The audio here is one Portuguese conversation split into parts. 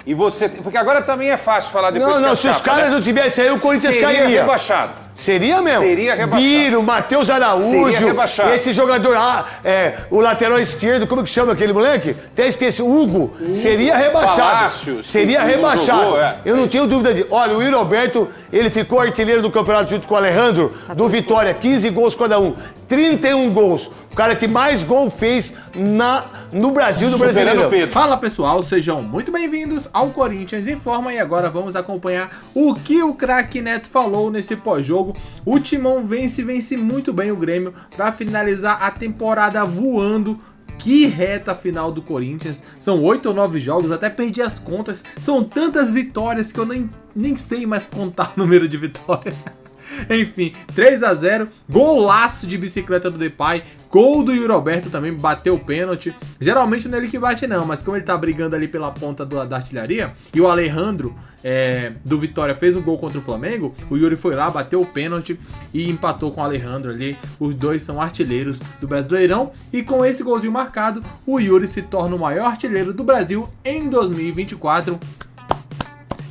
E você... Porque agora também é fácil falar depois Não, se os caras não tivessem aí, o Corinthians cairia. Seria rebaixado. Seria mesmo? Seria rebaixado. Biro, Matheus Araújo, esse jogador o lateral esquerdo, como que chama aquele moleque? Até esqueci, Hugo. Seria rebaixado. Palácio, seria rebaixado. Jogou, Eu não tenho dúvida disso. Olha, o Yuri Alberto, ele ficou artilheiro do campeonato junto com o Alejandro, do Vitória, 15 gols cada um, 31 gols. O cara que mais gol fez no Brasil, do Brasileirão. Fala pessoal, sejam muito bem-vindos ao Corinthians Informa e agora vamos acompanhar o que o craque Neto falou nesse pós-jogo. O Timão vence muito bem o Grêmio para finalizar a temporada voando. Que reta final do Corinthians, são 8 ou 9 jogos, até perdi as contas, são tantas vitórias que eu nem sei mais contar o número de vitórias. Enfim, 3-0, golaço de bicicleta do Depay, gol do Yuri Alberto também, bateu o pênalti. Geralmente não é ele que bate não, mas como ele tá brigando ali pela ponta da artilharia, e o Alejandro do Vitória fez o gol contra o Flamengo, o Yuri foi lá, bateu o pênalti e empatou com o Alejandro ali. Os dois são artilheiros do Brasileirão e com esse golzinho marcado, o Yuri se torna o maior artilheiro do Brasil em 2024.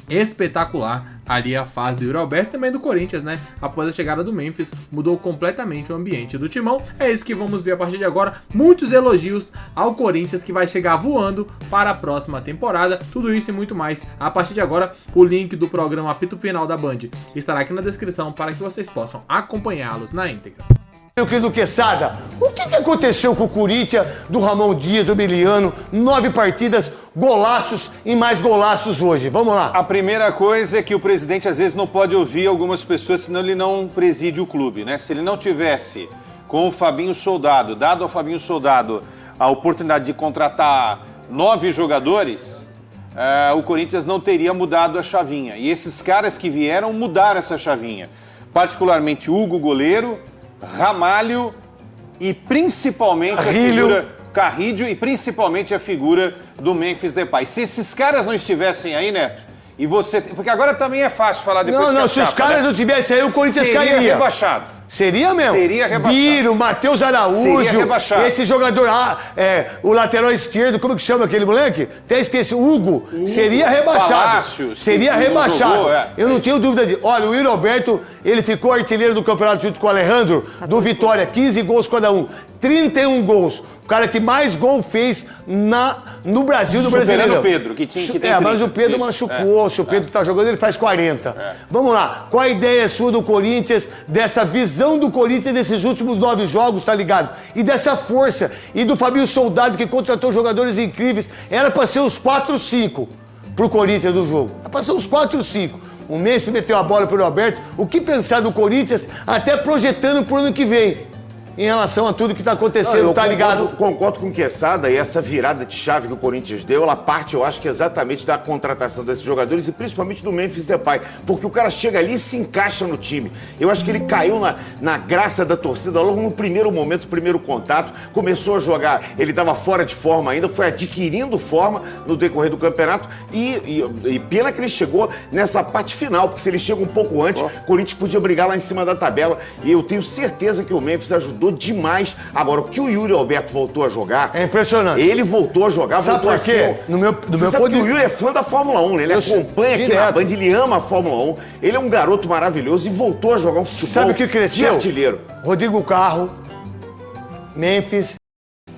Espetacular ali a fase do Yuri Alberto, também do Corinthians, né? Após a chegada do Memphis, mudou completamente o ambiente do Timão. É isso que vamos ver a partir de agora. Muitos elogios ao Corinthians, que vai chegar voando para a próxima temporada. Tudo isso e muito mais a partir de agora. O link do programa Apito Final da Band estará aqui na descrição para que vocês possam acompanhá-los na íntegra. Meu querido Quesada, o que aconteceu com o Corinthians, do Ramon Dias, do Emiliano? 9 partidas, golaços e mais golaços hoje. Vamos lá. A primeira coisa é que o presidente às vezes não pode ouvir algumas pessoas, senão ele não preside o clube, né? Se ele não tivesse com o Fabinho Soldado, dado ao Fabinho Soldado a oportunidade de contratar 9 jogadores, o Corinthians não teria mudado a chavinha. E esses caras que vieram mudaram essa chavinha. Particularmente Hugo, goleiro, Ramalho e principalmente Carrilho e principalmente a figura do Memphis Depay. Se esses caras não estivessem aí, Neto, e você... Porque agora também é fácil falar depois se os caras não tivessem aí, o Corinthians cairia. Seria rebaixado. Seria mesmo? Seria rebaixado. Biro, Matheus Araújo, esse jogador o lateral esquerdo, como que chama aquele moleque? Até esqueci, Hugo. Seria rebaixado. Palácio, seria rebaixado. Jogou, Eu não tenho dúvida disso. Olha, o Yuri Alberto, ele ficou artilheiro do campeonato junto com o Alejandro, do Vitória, 15 gols cada um, 31 gols. O cara que mais gol fez no Brasil, do Brasileirão. O Pedro, que tem 30. Mas o Pedro machucou. Se o Pedro tá jogando, ele faz 40. Vamos lá. Qual a ideia sua do Corinthians, dessa visão do Corinthians desses últimos 9 jogos, tá ligado? E dessa força. E do Fabinho Soldado, que contratou jogadores incríveis. Era pra ser os 4 ou 5 pro Corinthians do jogo. Era pra ser os 4 ou 5. O Messi meteu a bola pro Alberto. O que pensar do Corinthians, até projetando pro ano que vem? Em relação a tudo que tá acontecendo, tá ligado? Concordo com o Quesada, e essa virada de chave que o Corinthians deu, ela parte, eu acho que exatamente da contratação desses jogadores e principalmente do Memphis Depay, porque o cara chega ali e se encaixa no time. Eu acho que ele caiu na graça da torcida logo no primeiro momento, primeiro contato, começou a jogar, ele estava fora de forma ainda, foi adquirindo forma no decorrer do campeonato e pena que ele chegou nessa parte final, porque se ele chega um pouco antes, o Corinthians podia brigar lá em cima da tabela, e eu tenho certeza que o Memphis ajudou demais. Agora, o que o Yuri Alberto voltou a jogar... É impressionante. Ele voltou a jogar, sabe voltou por quê? Você sabe que o Yuri é fã da Fórmula 1, né? Ele acompanha aqui na Band, ele ama a Fórmula 1. Ele é um garoto maravilhoso e voltou a jogar um futebol. Sabe o que cresceu? De artilheiro. Rodrigo Carro, Memphis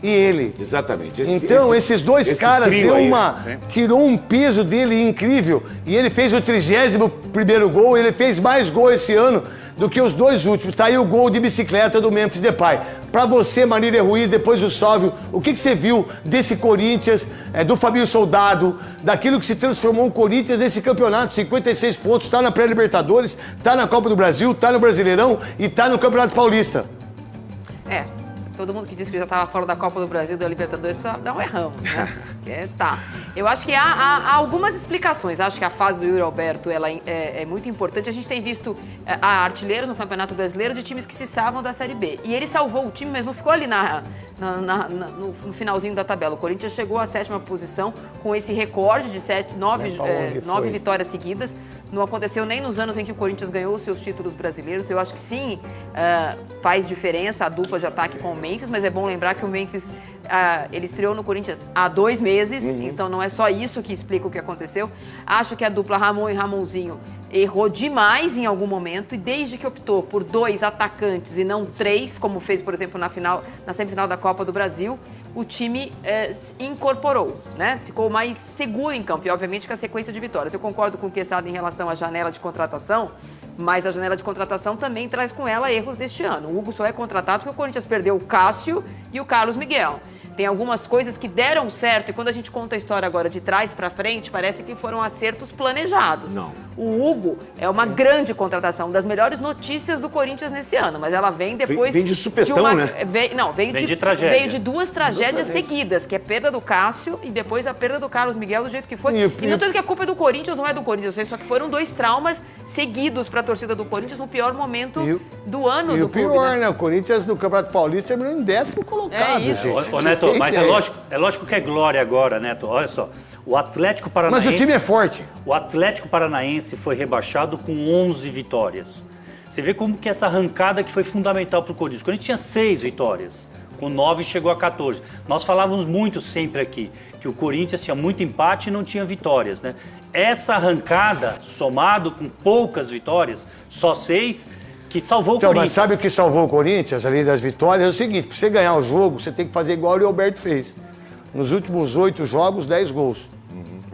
e ele. Exatamente. Esses dois caras tirou um peso dele incrível. E ele fez o 31º gol, ele fez mais gol esse ano do que os 2 últimos. Tá aí o gol de bicicleta do Memphis Depay. Pra você, Marília Ruiz, depois do Sálvio, o que você viu desse Corinthians, do Fabinho Soldado, daquilo que se transformou o Corinthians nesse campeonato? 56 pontos, tá na pré-Libertadores, tá na Copa do Brasil, tá no Brasileirão e tá no Campeonato Paulista. Todo mundo que disse que já estava fora da Copa do Brasil, da Libertadores, precisa dar um errão, né? Eu acho que há algumas explicações. Acho que a fase do Yuri Alberto ela é muito importante. A gente tem visto artilheiros no Campeonato Brasileiro de times que se salvam da Série B. E ele salvou o time, mas não ficou ali no finalzinho da tabela. O Corinthians chegou à 7ª posição com esse recorde de 9 vitórias seguidas. Não aconteceu nem nos anos em que o Corinthians ganhou os seus títulos brasileiros. Eu acho que sim, faz diferença a dupla de ataque com o Memphis, mas é bom lembrar que o Memphis, ele estreou no Corinthians há 2 meses, então não é só isso que explica o que aconteceu. Acho que a dupla Ramon e Ramonzinho errou demais em algum momento, e desde que optou por 2 atacantes e não 3, como fez, por exemplo, na semifinal da Copa do Brasil, o time incorporou, né? Ficou mais seguro em campo, e obviamente com a sequência de vitórias. Eu concordo com o Quesada em relação à janela de contratação, mas a janela de contratação também traz com ela erros deste ano. O Hugo só é contratado porque o Corinthians perdeu o Cássio e o Carlos Miguel. Tem algumas coisas que deram certo, e quando a gente conta a história agora de trás para frente, parece que foram acertos planejados. Não. O Hugo é uma grande contratação, das melhores notícias do Corinthians nesse ano, mas ela vem depois... Vem de supetão, né? Veio de tragédia. Veio de 2 tragédias seguidas, que é a perda do Cássio e depois a perda do Carlos Miguel do jeito que foi. E não tô dizendo que a culpa é do Corinthians, não é do Corinthians, só que foram 2 traumas seguidos para a torcida do Corinthians no pior momento do ano do clube. E o pior, né? O Corinthians no Campeonato Paulista terminou em 10º colocado, isso. gente. Ô, Neto, mas é lógico que é glória agora, Neto. Olha só, o Atlético Paranaense... Mas o time é forte. O Atlético Paranaense foi rebaixado com 11 vitórias. Você vê como que essa arrancada que foi fundamental para o Corinthians. O Corinthians tinha 6 vitórias, com 9 chegou a 14. Nós falávamos muito sempre aqui que o Corinthians tinha muito empate e não tinha vitórias, né? Essa arrancada, somado com poucas vitórias, só 6... que salvou o Corinthians. Mas sabe o que salvou o Corinthians, além das vitórias? É o seguinte, para você ganhar o jogo, você tem que fazer igual o Alberto fez. Nos últimos 8 jogos, 10 gols.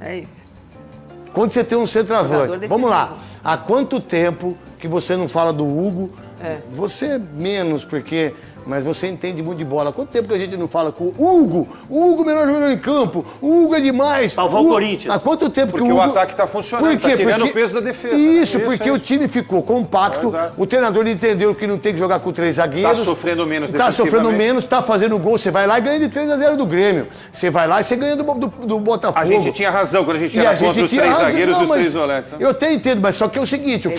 É isso. Quando você tem um centroavante, vamos lá, há quanto tempo que você não fala do Hugo? Você menos, porque... Mas você entende muito de bola. Há quanto tempo que a gente não fala com o Hugo? O Hugo, melhor jogador em campo. O Hugo é demais. Salvou o Corinthians. Há quanto tempo porque que o Hugo... o ataque está funcionando, está tirando o peso da defesa. Isso, porque o time ficou compacto, o treinador entendeu que não tem que jogar com 3 zagueiros. Está sofrendo menos defensivamente. Está sofrendo menos, está fazendo gol. Você vai lá e ganha de 3-0 do Grêmio. Você vai lá e você ganha do Botafogo. A gente tinha razão quando a gente era contra os 3 zagueiros e os 3 volantes. Eu até entendo, mas só que é o seguinte, o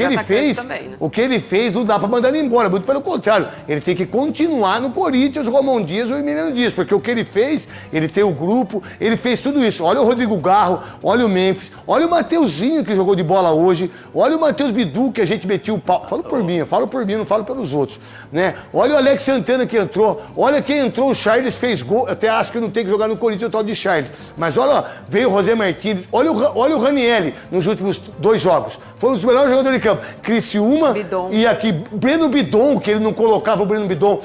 que ele fez não dá para mandar ele embora, muito pelo contrário. Ele tem que continuar no Corinthians, o Romão Dias ou o Emiliano Dias, porque o que ele fez, ele tem o grupo, ele fez tudo isso. Olha o Rodrigo Garro, olha o Memphis, olha o Mateuzinho que jogou de bola hoje, olha o Matheus Bidu que a gente metiu o pau. Falo por mim, não falo pelos outros, né? Olha o Alex Santana que entrou, olha quem entrou, o Charles fez gol, eu até acho que não tem que jogar no Corinthians o tal de Charles, mas olha, veio o José Martins, olha o Ranieri nos últimos 2 jogos, foi um dos melhores jogadores de campo. Criciúma e aqui, Breno Bidon, que ele não colocava o Breno Bidon,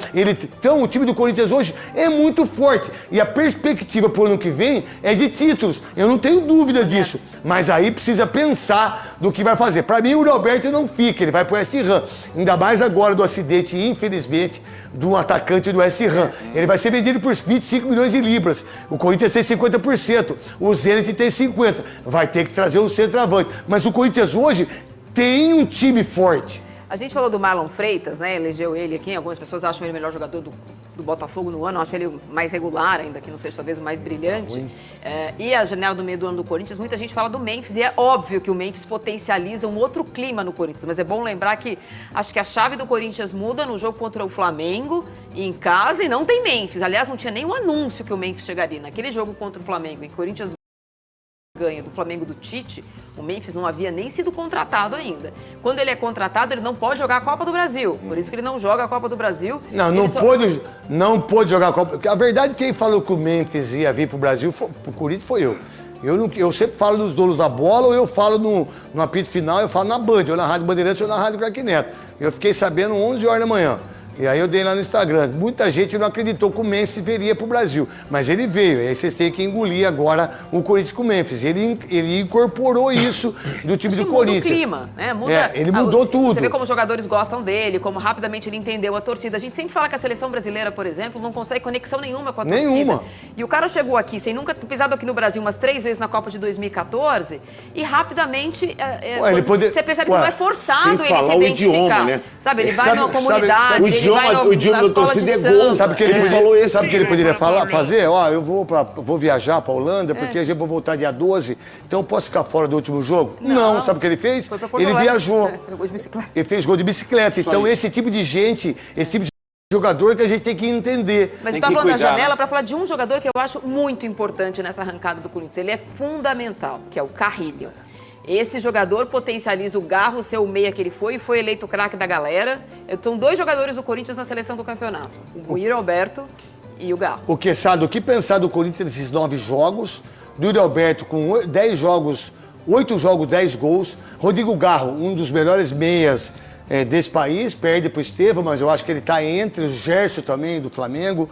então o time do Corinthians hoje é muito forte. E a perspectiva pro ano que vem é de títulos. Eu não tenho dúvida disso. Mas aí precisa pensar do que vai fazer. Para mim, o Uri Alberto não fica. Ele vai pro West Ham. Ainda mais agora do acidente, infelizmente, do atacante do West Ham. Ele vai ser vendido por 25 milhões de libras. O Corinthians tem 50%. O Zenit tem 50%. Vai ter que trazer um centroavante. Mas o Corinthians hoje tem um time forte. A gente falou do Marlon Freitas, né? Elegeu ele aqui. Algumas pessoas acham ele o melhor jogador do Botafogo no ano. Eu acho ele mais regular, ainda que não seja talvez o mais brilhante. E a janela do meio do ano do Corinthians, muita gente fala do Memphis. E é óbvio que o Memphis potencializa um outro clima no Corinthians. Mas é bom lembrar que acho que a chave do Corinthians muda no jogo contra o Flamengo, em casa, e não tem Memphis. Aliás, não tinha nenhum anúncio que o Memphis chegaria. Naquele jogo contra o Flamengo, em que o Corinthians ganha do Flamengo do Tite, o Memphis não havia nem sido contratado ainda. Quando ele é contratado, ele não pode jogar a Copa do Brasil. Por isso que ele não joga a Copa do Brasil. Não pôde jogar a Copa. A verdade, quem falou que o Memphis ia vir pro Brasil, pro Corinthians, foi eu. Eu sempre falo dos donos da bola, ou eu falo no apito final, eu falo na Band, ou na Rádio Bandeirantes, ou na Rádio Craque Neto. Eu fiquei sabendo 11 horas da manhã. E aí eu dei lá no Instagram. Muita gente não acreditou que o Memphis viria pro Brasil. Mas ele veio. E aí vocês têm que engolir agora o Corinthians com o Memphis. Ele incorporou isso do time do Corinthians. Muda o clima, né? Ele mudou tudo. Você vê como os jogadores gostam dele, como rapidamente ele entendeu a torcida. A gente sempre fala que a seleção brasileira, por exemplo, não consegue conexão nenhuma com a torcida. Nenhuma. E o cara chegou aqui sem nunca ter pisado aqui no Brasil umas 3 vezes na Copa de 2014 e rapidamente você percebe que não é forçado ele se identificar. Idioma, né? Sabe, ele vai numa comunidade, o idioma da torcida é gol. Sabe o que ele poderia fazer? Ó, eu vou viajar pra Holanda, porque eu vou voltar dia 12, então eu posso ficar fora do último jogo? Não. Sabe o que ele fez? Ele viajou. Ele fez gol de bicicleta. Então esse tipo de gente, esse tipo de jogador que a gente tem que entender. Mas eu estava falando da janela para falar de um jogador que eu acho muito importante nessa arrancada do Corinthians. Ele é fundamental, que é o Carrilho. Esse jogador potencializa o Garro, ser o meia que ele foi, e foi eleito o craque da galera. São 2 jogadores do Corinthians na seleção do campeonato. O Yuri Alberto e o Garro. O Quesada, o que pensar do Corinthians nesses 9 jogos? Do Yuri Alberto com 10 jogos, 8 jogos, 10 gols. Rodrigo Garro, um dos melhores meias desse país, perde para o Estevão, mas eu acho que ele está entre o Gerson também, do Flamengo,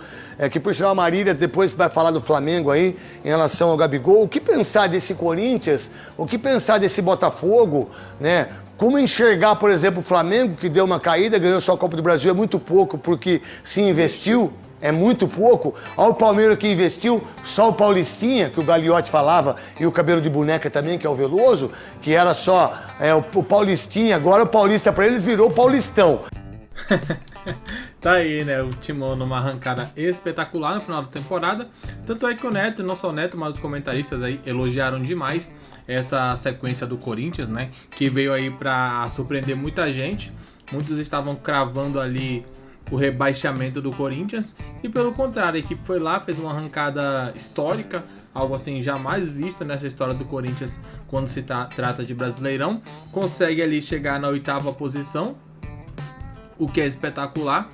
que por sinal a Marília depois vai falar do Flamengo aí, em relação ao Gabigol. O que pensar desse Corinthians? O que pensar desse Botafogo, né? Como enxergar, por exemplo, o Flamengo, que deu uma caída, ganhou só a Copa do Brasil, é muito pouco porque se investiu. É muito pouco. Olha o Palmeiras que investiu, só o Paulistinha, que o Gagliotti falava, e o cabelo de boneca também, que é o Veloso, que era só o Paulistinha, agora o Paulista para eles virou Paulistão. Tá aí, né? O Timão numa arrancada espetacular no final da temporada. Tanto é que o Neto, não só o Neto, mas os comentaristas aí elogiaram demais essa sequência do Corinthians, né? Que veio aí pra surpreender muita gente. Muitos estavam cravando ali o rebaixamento do Corinthians e pelo contrário, a equipe foi lá, fez uma arrancada histórica, algo assim jamais visto nessa história do Corinthians quando se trata de Brasileirão, consegue ali chegar na 8ª posição, o que é espetacular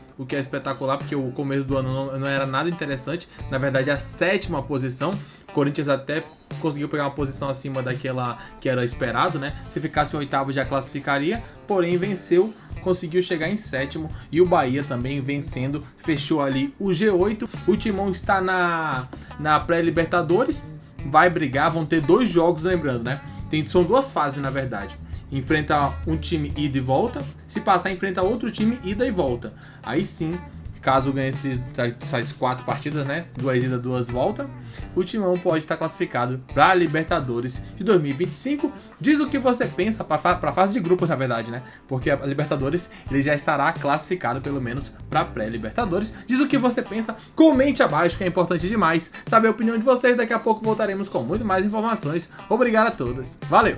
porque o começo do ano não era nada interessante, na verdade a 7ª posição, o Corinthians até conseguiu pegar uma posição acima daquela que era esperado, né? Se ficasse em 8º já classificaria, porém venceu, conseguiu chegar em 7º e o Bahia também vencendo, fechou ali o G8. O Timão está na pré-Libertadores, vai brigar, vão ter 2 jogos, lembrando, né? São 2 fases na verdade. Enfrenta um time ida e volta, se passar enfrenta outro time ida e volta. Aí sim, caso ganhe essas 4 partidas, né? 2 idas, 2 voltas, o Timão pode estar classificado para a Libertadores de 2025. Diz o que você pensa para a fase de grupos, na verdade, né? Porque a Libertadores ele já estará classificado pelo menos para pré-Libertadores. Diz o que você pensa, comente abaixo, que é importante demais saber a opinião de vocês. Daqui a pouco voltaremos com muito mais informações. Obrigado a todos, valeu!